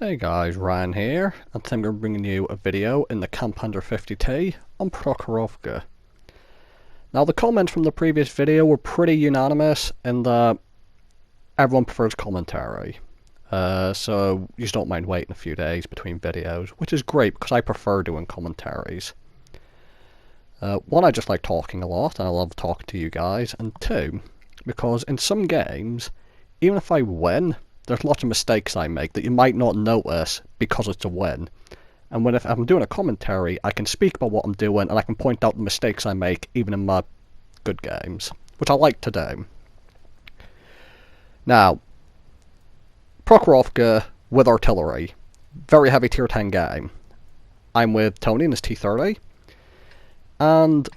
Hey guys, Ryan here, and today I'm going to be bringing you a video in the Camp 50T on Prokhorovka. Now the comments from the previous video were pretty unanimous in that everyone prefers commentary. So you just don't mind waiting a few days between videos, which is great because I prefer doing commentaries. One, I just like talking a lot, and I love talking to you guys, and two, because in some games, even if I win, there's lots of mistakes I make that you might not notice because it's a win. And if I'm doing a commentary, I can speak about what I'm doing and I can point out the mistakes I make even in my good games, which I like to do. Now, Prokhorovka with artillery. Very heavy tier 10 game. I'm with Tony in his T30. And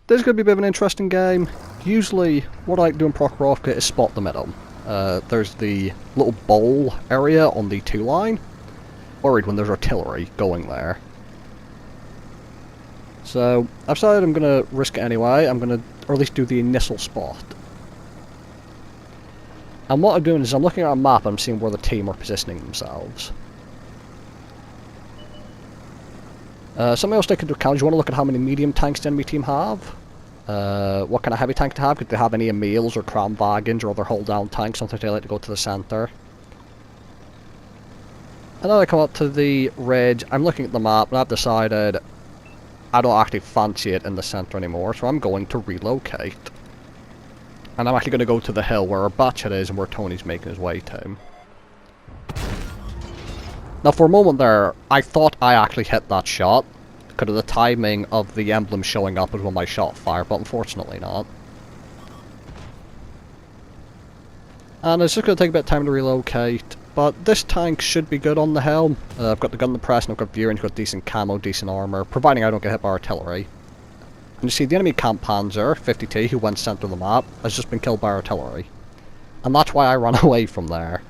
this is going to be a bit of an interesting game. Usually, what I like to do in Prokhorovka is spot the middle. There's the little bowl area on the 2 line. Worried when there's artillery going there. So I've decided I'm going to risk it anyway. I'm going to, or at least do the initial spot. And what I'm doing is I'm looking at a map and I'm seeing where the team are positioning themselves. Something else to take into account is you want to look at how many medium tanks the enemy team have. What kind of heavy tank to have? Could they have any Emils or Kramwagens or other hold down tanks? Sometimes they like to go to the centre. And then I come up to the ridge. I'm looking at the map and I've decided I don't actually fancy it in the centre anymore, so I'm going to relocate. And I'm actually going to go to the hill where our batchet is and where Tony's making his way to. Now for a moment there, I thought I actually hit that shot, because of the timing of the emblem showing up as when my shot fired, but unfortunately not. And it's just going to take a bit of time to relocate, but this tank should be good on the hill. I've got the gun in the press and I've got Viewing, I've got decent camo, decent armour, providing I don't get hit by artillery. And you see the enemy camp panzer, 50T, who went centre of the map, has just been killed by artillery. And that's why I ran away from there.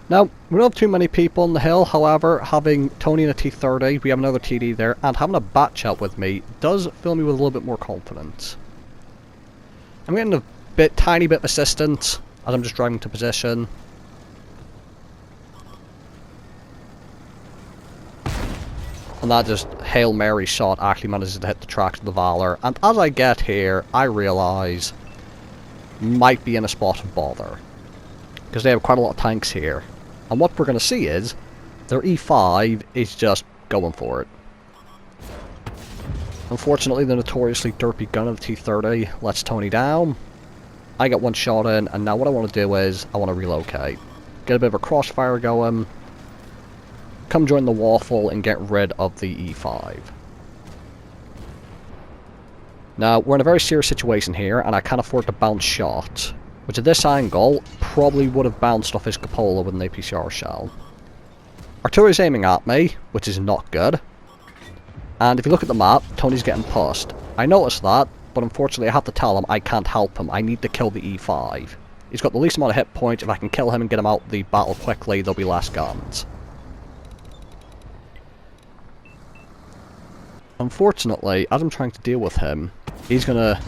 Now, we don't have too many people on the hill, however, having Tony in a T30, we have another TD there, and having a batchet with me does fill me with a little bit more confidence. I'm getting a tiny bit of assistance as I'm just driving to position. And that just Hail Mary shot actually manages to hit the tracks of the Valor, and as I get here, I realise might be in a spot of bother. Because they have quite a lot of tanks here. And what we're going to see is, their E5 is just going for it. Unfortunately, the notoriously derpy gun of the T30 lets Tony down. I get one shot in, and now what I want to do is, I want to relocate. Get a bit of a crossfire going. Come join the waffle and get rid of the E5. Now, we're in a very serious situation here, and I can't afford to bounce shots. Which at this angle, probably would have bounced off his cupola with an APCR shell. Artillery's aiming at me, which is not good. And if you look at the map, Tony's getting pushed. I noticed that, but unfortunately I have to tell him I can't help him. I need to kill the E5. He's got the least amount of hit points. If I can kill him and get him out the battle quickly, there'll be less guns. Unfortunately, as I'm trying to deal with him, he's gonna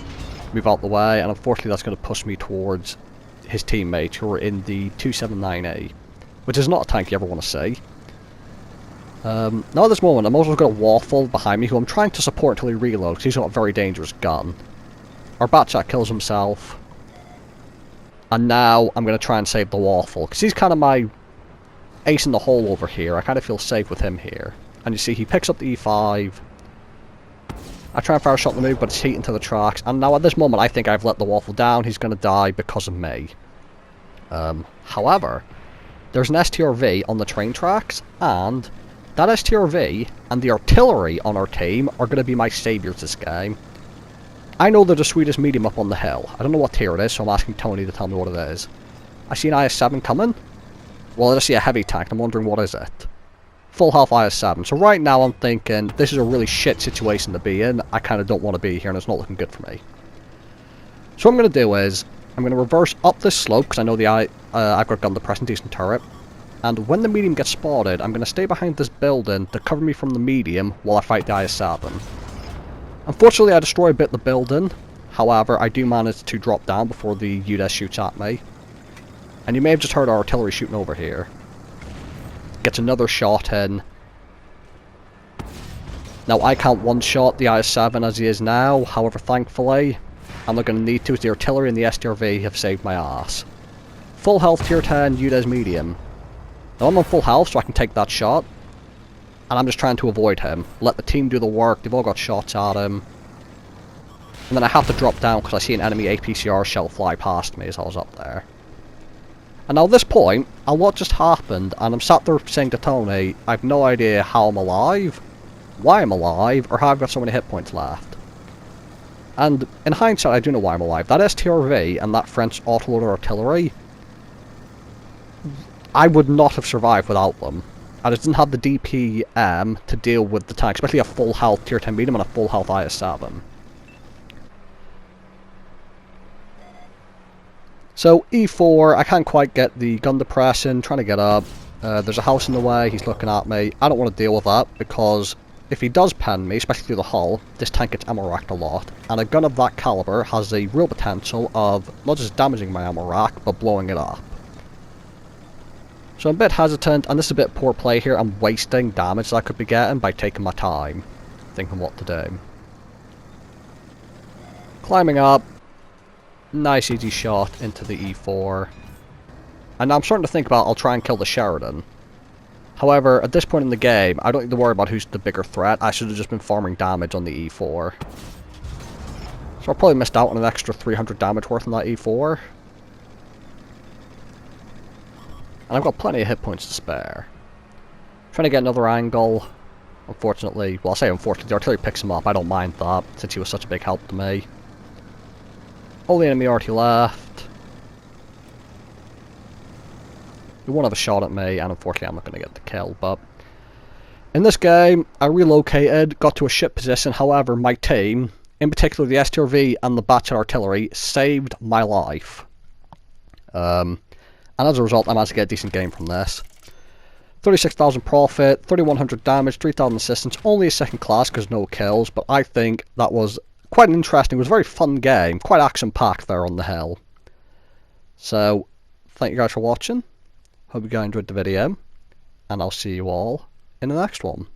move out the way, and unfortunately that's going to push me towards his teammates who are in the 279A, which is not a tank you ever want to see. Now at this moment, I'm also got a waffle behind me who I'm trying to support until he reloads, because he's got a very dangerous gun. Our batchet kills himself, and now I'm going to try and save the waffle, because he's kind of my ace in the hole over here. I kind of feel safe with him here. And you see he picks up the E5. I try and fire a shot in the move, but it's heating to the tracks. And now at this moment, I think I've let the waffle down. He's going to die because of me. However, there's an STRV on the train tracks, and that STRV and the artillery on our team are going to be my saviours this game. I know they're the sweetest medium up on the hill. I don't know what tier it is, so I'm asking Tony to tell me what it is. I see an IS-7 coming. Well, I just see a heavy tank. I'm wondering what is it. Full health IS-7. So right now I'm thinking, this is a really shit situation to be in. I kind of don't want to be here and it's not looking good for me. So what I'm going to do is, I'm going to reverse up this slope, because I know I've got gun to press and decent turret. And when the medium gets spotted, I'm going to stay behind this building to cover me from the medium while I fight the IS-7. Unfortunately I destroy a bit of the building. However, I do manage to drop down before the UDES shoots at me. And you may have just heard our artillery shooting over here. Gets another shot in. Now I can't one-shot the IS-7 as he is now, however thankfully, I'm not going to need to as the artillery and the STRV have saved my ass. Full health tier 10, UDES medium. Now I'm on full health so I can take that shot. And I'm just trying to avoid him. Let the team do the work, they've all got shots at him. And then I have to drop down because I see an enemy APCR shell fly past me as I was up there. And now at this point, a lot just happened and I'm sat there saying to Tony, I have no idea how I'm alive, why I'm alive, or how I've got so many hit points left. And in hindsight I do know why I'm alive. That STRV and that French autoloader artillery, I would not have survived without them. I just didn't have the DPM to deal with the tank, especially a full health tier 10 medium and a full health IS-7. So E4, I can't quite get the gun depressing, trying to get up. There's a house in the way, he's looking at me. I don't want to deal with that because if he does pen me, especially through the hull, this tank gets ammo racked a lot. And a gun of that caliber has the real potential of not just damaging my ammo rack, but blowing it up. So I'm a bit hesitant, and this is a bit poor play here. I'm wasting damage that I could be getting by taking my time, thinking what to do. Climbing up. Nice easy shot into the E4. And now I'm starting to think about I'll try and kill the Sheridan. However, at this point in the game, I don't need to worry about who's the bigger threat. I should have just been farming damage on the E4. So I probably missed out on an extra 300 damage worth on that E4. And I've got plenty of hit points to spare. Trying to get another angle. Unfortunately, well, I'll say unfortunately, the artillery picks him up. I don't mind that, since he was such a big help to me. Only enemy Arty left. He won't have a shot at me, and unfortunately I'm not going to get the kill, but... In this game, I relocated, got to a ship position, however, my team, in particular the STRV and the batchet artillery, saved my life. And as a result, I managed to get a decent game from this. 36,000 profit, 3,100 damage, 3,000 assistance, only a second class because no kills, but I think that was quite an interesting, it was a very fun game, quite action-packed there on the hill. So, thank you guys for watching, hope you guys enjoyed the video, and I'll see you all in the next one.